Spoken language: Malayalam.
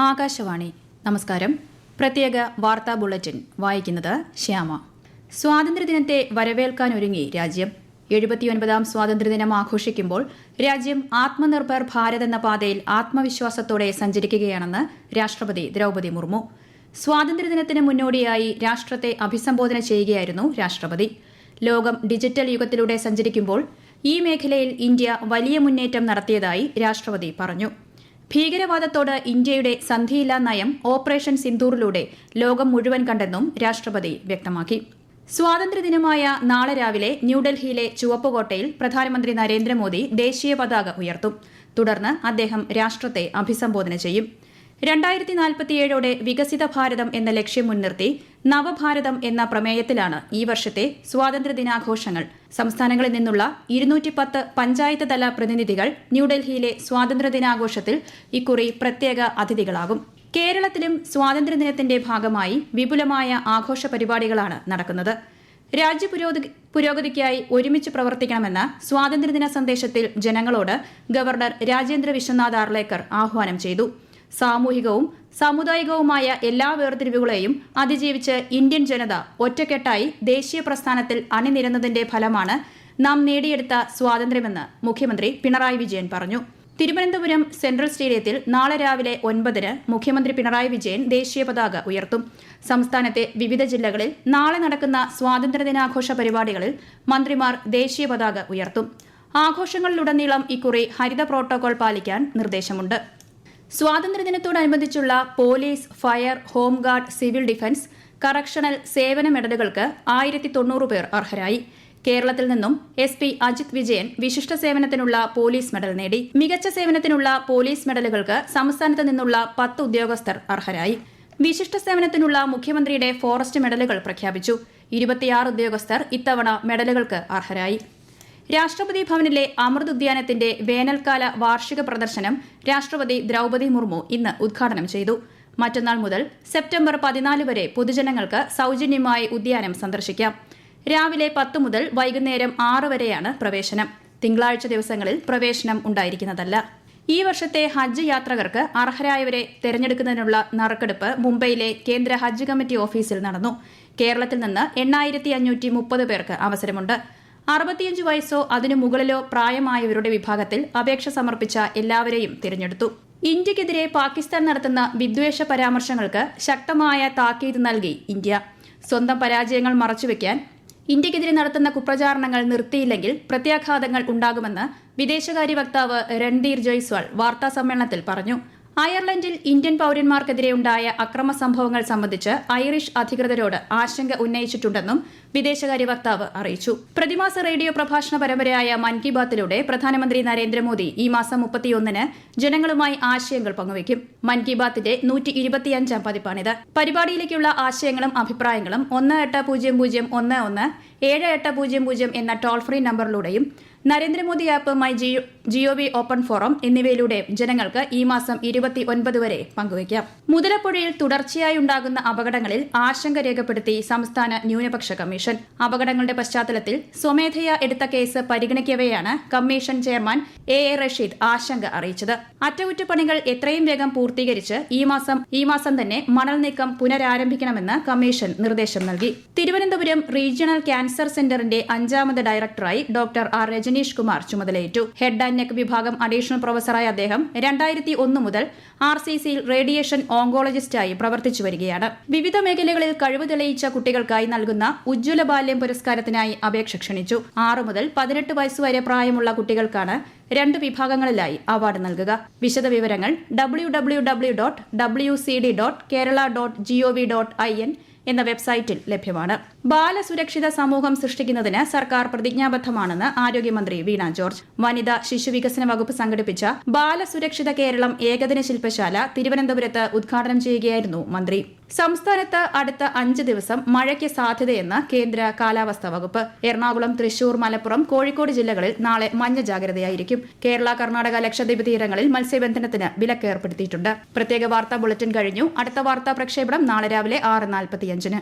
ആകാശവാണി നമസ്കാരം. പ്രത്യേക വാർത്താ ബുള്ളറ്റിൻ വായിക്കുന്നത് ശ്യാമ. സ്വാതന്ത്ര്യദിനത്തെ വരവേൽക്കാനൊരുങ്ങി രാജ്യം. 79ാം സ്വാതന്ത്ര്യദിനം ആഘോഷിക്കുമ്പോൾ രാജ്യം ആത്മനിർഭർ ഭാരത് എന്ന പാതയിൽ ആത്മവിശ്വാസത്തോടെ സഞ്ചരിക്കുകയാണെന്ന് രാഷ്ട്രപതി ദ്രൌപദി മുർമു. സ്വാതന്ത്ര്യദിനത്തിന് മുന്നോടിയായി രാഷ്ട്രത്തെ അഭിസംബോധന ചെയ്യുകയായിരുന്നു രാഷ്ട്രപതി. ലോകം ഡിജിറ്റൽ യുഗത്തിലൂടെ സഞ്ചരിക്കുമ്പോൾ ഈ മേഖലയിൽ ഇന്ത്യ വലിയ മുന്നേറ്റം നടത്തിയതായി രാഷ്ട്രപതി പറഞ്ഞു. ഭീകരവാദത്തോട് ഇന്ത്യയുടെ സന്ധിയില്ലാ നയം ഓപ്പറേഷൻ സിന്ദൂറിലൂടെ ലോകം മുഴുവൻ കണ്ടെന്നും രാഷ്ട്രപതി വ്യക്തമാക്കി. സ്വാതന്ത്ര്യദിനമായ നാളെ രാവിലെ ന്യൂഡൽഹിയിലെ ചുവപ്പുകോട്ടയിൽ പ്രധാനമന്ത്രി നരേന്ദ്രമോദി ദേശീയ പതാക ഉയർത്തും. തുടർന്ന് അദ്ദേഹം രാഷ്ട്രത്തെ അഭിസംബോധന ചെയ്യും. 2047ഓടെ വികസിത ഭാരതം എന്ന ലക്ഷ്യം മുൻനിർത്തി നവഭാരതം എന്ന പ്രമേയത്തിലാണ് ഈ വർഷത്തെ സ്വാതന്ത്ര്യദിനാഘോഷങ്ങൾ. സംസ്ഥാനങ്ങളിൽ നിന്നുള്ള 210 പഞ്ചായത്ത് തല പ്രതിനിധികൾ ന്യൂഡൽഹിയിലെ സ്വാതന്ത്ര്യദിനാഘോഷത്തിൽ ഇക്കുറി പ്രത്യേക അതിഥികളാകും. കേരളത്തിലും സ്വാതന്ത്ര്യദിനത്തിന്റെ ഭാഗമായി വിപുലമായ ആഘോഷ പരിപാടികളാണ് നടക്കുന്നത്. രാജ്യ പുരോഗതിക്കായി ഒരുമിച്ച് പ്രവർത്തിക്കണമെന്ന സ്വാതന്ത്ര്യദിന സന്ദേശത്തിൽ ജനങ്ങളോട് ഗവർണർ രാജേന്ദ്ര വിശ്വനാഥ് ആർലേക്കർ ആഹ്വാനം ചെയ്തു. സാമൂഹികവും സാമുദായികവുമായ എല്ലാ വേർതിരിവുകളെയും അതിജീവിച്ച് ഇന്ത്യൻ ജനത ഒറ്റക്കെട്ടായി ദേശീയ പ്രസ്ഥാനത്തിൽ അണിനിരന്നതിന്റെ ഫലമാണ് നാം നേടിയെടുത്ത സ്വാതന്ത്ര്യമെന്ന് മുഖ്യമന്ത്രി പിണറായി വിജയൻ പറഞ്ഞു. തിരുവനന്തപുരം സെൻട്രൽ സ്റ്റേഡിയത്തിൽ നാളെ രാവിലെ 9-ന് മുഖ്യമന്ത്രി പിണറായി വിജയൻ ദേശീയ പതാക ഉയർത്തും. സംസ്ഥാനത്തെ വിവിധ ജില്ലകളിൽ നാളെ നടക്കുന്ന സ്വാതന്ത്ര്യദിനാഘോഷ പരിപാടികളിൽ മന്ത്രിമാർ ദേശീയ പതാക ഉയർത്തും. ആഘോഷങ്ങളിലുടനീളം ഇക്കുറി ഹരിത പ്രോട്ടോകോൾ പാലിക്കാൻ നിർദ്ദേശമുണ്ട്. സ്വാതന്ത്ര്യദിനത്തോടനുബന്ധിച്ചുള്ള police, fire, home guard, civil defence, correctional സേവന മെഡലുകൾക്ക് 1090 പേർ അർഹരായി. കേരളത്തിൽ നിന്നും SP അജിത് വിജയൻ വിശിഷ്ട സേവനത്തിനുള്ള പോലീസ് മെഡൽ നേടി. മികച്ച സേവനത്തിനുള്ള പോലീസ് മെഡലുകൾക്ക് സംസ്ഥാനത്ത് നിന്നുള്ള 10 ഉദ്യോഗസ്ഥർ അർഹരായി. വിശിഷ്ട സേവനത്തിനുള്ള മുഖ്യമന്ത്രിയുടെ ഫോറസ്റ്റ് മെഡലുകൾ പ്രഖ്യാപിച്ചു. 26 ഉദ്യോഗസ്ഥർ ഇത്തവണ മെഡലുകൾക്ക് അർഹരായി. രാഷ്ട്രപതി ഭവനിലെ അമൃത് ഉദ്യാനത്തിന്റെ വേനൽക്കാല വാർഷിക പ്രദർശനം രാഷ്ട്രപതി ദ്രൌപദി മുർമു ഇന്ന് ഉദ്ഘാടനം ചെയ്തു. മറ്റന്നാൾ മുതൽ സെപ്റ്റംബർ 14 വരെ പൊതുജനങ്ങൾക്ക് സൌജന്യമായി ഉദ്യാനം സന്ദർശിക്കാം. രാവിലെ 10 മുതൽ വൈകുന്നേരം 6 വരെയാണ് പ്രവേശനം. തിങ്കളാഴ്ച ദിവസങ്ങളിൽ പ്രവേശനം ഉണ്ടായിരിക്കുന്നതല്ല. ഈ വർഷത്തെ ഹജ്ജ് യാത്രികർക്ക് അർഹരായവരെ തെരഞ്ഞെടുക്കുന്നതിനുള്ള നറുക്കെടുപ്പ് മുംബൈയിലെ കേന്ദ്ര ഹജ്ജ് കമ്മിറ്റി ഓഫീസിൽ നടന്നു. കേരളത്തിൽ നിന്ന് 8530 പേർക്ക് അവസരമുണ്ട്. 65 വയസ്സോ അതിനു മുകളിലോ പ്രായമായവരുടെ വിഭാഗത്തിൽ അപേക്ഷ സമർപ്പിച്ച എല്ലാവരെയും തിരഞ്ഞെടുത്തു. ഇന്ത്യക്കെതിരെ പാകിസ്ഥാൻ നടത്തുന്ന വിദ്വേഷ പരാമർശങ്ങൾക്ക് ശക്തമായ താക്കീത് നൽകി ഇന്ത്യ. സ്വന്തം പരാജയങ്ങൾ മറച്ചുവെക്കാൻ ഇന്ത്യക്കെതിരെ നടത്തുന്ന കുപ്രചാരണങ്ങൾ നിർത്തിയില്ലെങ്കിൽ പ്രത്യാഘാതങ്ങൾ ഉണ്ടാകുമെന്ന് വിദേശകാര്യ വക്താവ് രൺധീർ ജയ്സ്വാൾ വാർത്താസമ്മേളനത്തിൽ പറഞ്ഞു. അയർലൻഡിൽ ഇന്ത്യൻ പൌരന്മാർക്കെതിരെയുണ്ടായ അക്രമ സംഭവങ്ങൾ സംബന്ധിച്ച് ഐറിഷ് അധികൃതരോട് ആശങ്ക ഉന്നയിച്ചിട്ടുണ്ടെന്നും വിദേശകാര്യ വക്താവ് അറിയിച്ചു. പ്രതിമാസ റേഡിയോ പ്രഭാഷണ പരമ്പരയായ മൻ കി ബാത്തിലൂടെ പ്രധാനമന്ത്രി നരേന്ദ്രമോദി ഈ മാസം 31-ന് ജനങ്ങളുമായി ആശയങ്ങൾ പങ്കുവയ്ക്കും. മൻ കി ബാത്തിന്റെ 125ാം പതിപ്പാണിത്. പരിപാടിയിലേക്കുള്ള ആശയങ്ങളും അഭിപ്രായങ്ങളും 1800117800 എന്ന ടോൾ ഫ്രീ നമ്പറിലൂടെയും Narendra Modi app, my GOV open forum എന്നിവയിലൂടെ ജനങ്ങൾക്ക് ഈ മാസം 29 വരെ പങ്കുവയ്ക്കാം. മുതലപ്പുഴയിൽ തുടർച്ചയായി ഉണ്ടാകുന്ന അപകടങ്ങളിൽ ആശങ്ക രേഖപ്പെടുത്തി സംസ്ഥാന ന്യൂനപക്ഷ കമ്മീഷൻ. അപകടങ്ങളുടെ പശ്ചാത്തലത്തിൽ സ്വമേധയാ എടുത്ത കേസ് പരിഗണിക്കവെയാണ് കമ്മീഷൻ ചെയർമാൻ A റഷീദ് ആശങ്ക അറിയിച്ചത്. അറ്റകുറ്റപ്പണികൾ എത്രയും വേഗം പൂർത്തീകരിച്ച് ഈ മാസം തന്നെ മണൽ നീക്കം പുനരാരംഭിക്കണമെന്ന് കമ്മീഷൻ നിർദ്ദേശം നൽകി. തിരുവനന്തപുരം റീജിയണൽ ക്യാൻസർ സെന്ററിന്റെ 5ാമത് ഡയറക്ടറായി ഡോക്ടർ R രജനീഷ് കുമാർ ചുമതലയേറ്റു. ഹെഡ് ആൻഡ് നെക്ക് വിഭാഗം അഡീഷണൽ പ്രൊഫസറായ അദ്ദേഹം 2001 മുതൽ RCCയിൽ റേഡിയേഷൻ ഓങ്കോളജിസ്റ്റായി പ്രവർത്തിച്ചു വരികയാണ്. വിവിധ മേഖലകളിൽ കഴിവ് തെളിയിച്ച കുട്ടികൾക്കായി നൽകുന്ന ഉജ്ജ്വല ബാല്യം പുരസ്കാരത്തിനായി അപേക്ഷ ക്ഷണിച്ചു. 6 മുതൽ 18 വയസ്സുവരെ പ്രായമുള്ള കുട്ടികൾക്കാണ് 2 വിഭാഗങ്ങളിലായി അവാർഡ് നൽകുക. വിശദവിവരങ്ങൾ www.wcd.kerala.gov.in എന്ന വെബ്സൈറ്റിൽ ലഭ്യമാണ്. ബാലസുരക്ഷിത സമൂഹം സൃഷ്ടിക്കുന്നതിന് സർക്കാർ പ്രതിജ്ഞാബദ്ധമാണെന്ന് ആരോഗ്യമന്ത്രി വീണ ജോർജ്. വനിതാ ശിശുവികസന വകുപ്പ് സംഘടിപ്പിച്ച ബാലസുരക്ഷിത കേരളം ഏകദിന ശില്പശാല തിരുവനന്തപുരത്ത് ഉദ്ഘാടനം ചെയ്യുകയായിരുന്നു മന്ത്രി. സംസ്ഥാനത്ത് അടുത്ത 5 ദിവസം മഴയ്ക്ക് സാധ്യതയെന്ന് കേന്ദ്ര കാലാവസ്ഥാ വകുപ്പ്. എറണാകുളം, തൃശൂർ, മലപ്പുറം, കോഴിക്കോട് ജില്ലകളിൽ നാളെ മഞ്ഞ ജാഗ്രതയായിരിക്കും. കേരള, കർണാടക, ലക്ഷദ്വീപ് തീരങ്ങളിൽ മത്സ്യബന്ധനത്തിന് വിലക്ക് ഏർപ്പെടുത്തിയിട്ടുണ്ട്. പ്രത്യേക വാർത്താ ബുള്ളറ്റിൻ കഴിഞ്ഞു. അടുത്ത വാർത്താ പ്രക്ഷേപണം നാളെ രാവിലെ 6:45-ന്.